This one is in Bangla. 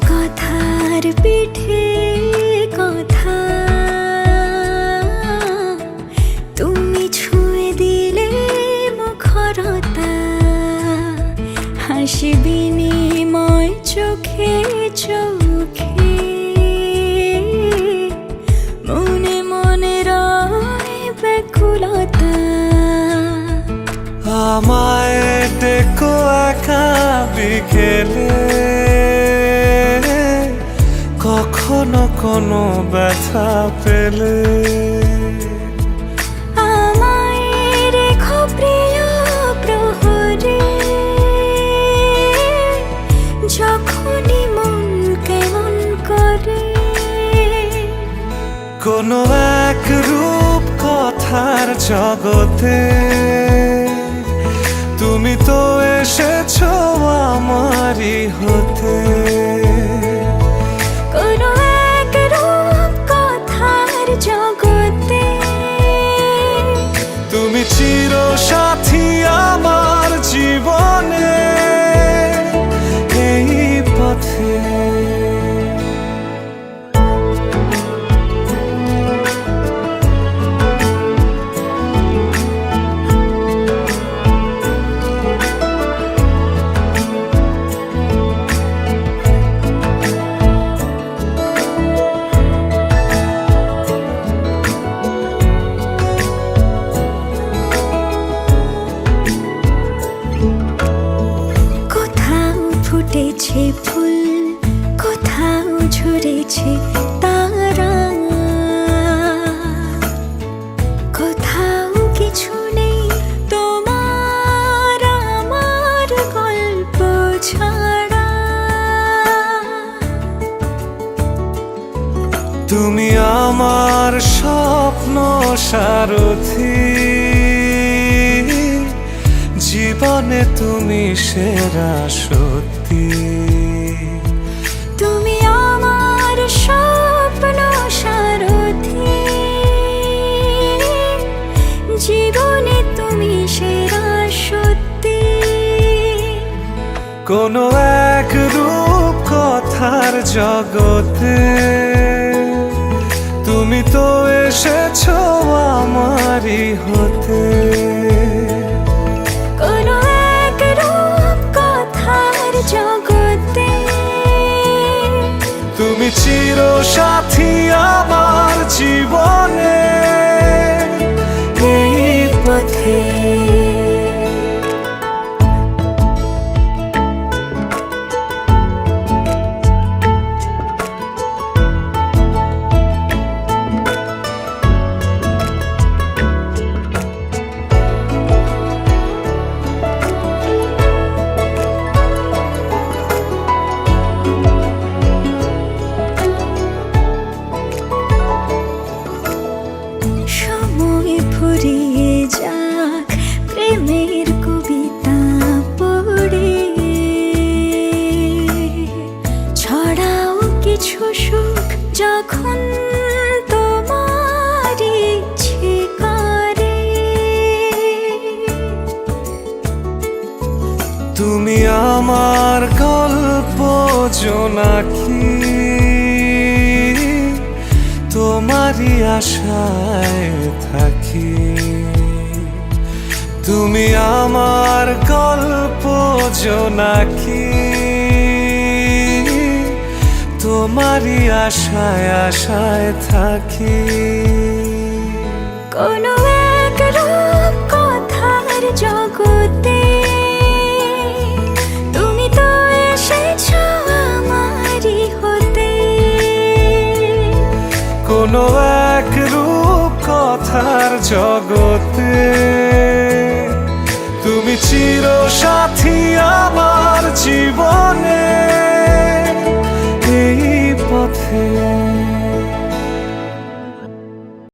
কথার পিঠে কথা, তুমি ছুঁয়ে দিলে মুখরতা, হাসি বিনিময় চোখে চোখে, মনে মনে রয় ব্যাকুলতা। আমায় ডেকো একা বিকেলে, কখনো কোনো ব্যথা পেলে। আমায় রেখো প্রিয় প্রহরে, যখনই মন কেমন করে। কোনো এক রূপ কথার জগতে তুমি তো এসেছো আমারই হতে। কোনো এক রূপ কথার জগতে তুমি চিরসাথী আমার জীবনে, এই পথে। ফুটেছে ফুল, কোথাও ঝরেছে তারা, কোথাও কিছু নেই তোমার আমার গল্প ছাড়া। তুমি আমার স্বপ্ন সারথি, জীবনে তুমি সেরা সত্যি। তুমি আমার স্বপ্ন সারথি, জীবনে তুমি সেরা সত্যি। কোনো এক রূপ কথার জগতে তুমি তো এসেছো আমারই হতে। কোনো এক রূপ কথার জগতে তুমি চিরসাথী আমার জীবনে, এই পথে। সময় ফুরিয়ে যাক প্রেমের কবিতা পড়ে, ছড়াও কিছু সুখ যখন তোমার ইচ্ছে করে। তুমি আমার গল্প জোনাকি, তোমারই আশায় থাকি। তুমি আমার গল্প জোনাকি, তোমারই আশায় আশায় থাকি। কোনো এক রূপ কথার জগতে তুমি তো এসেছো আমারই হতে। কোনো এক রূপ কথার জগতে তুমি চিরসাথী আমার জীবনে, এই পথে।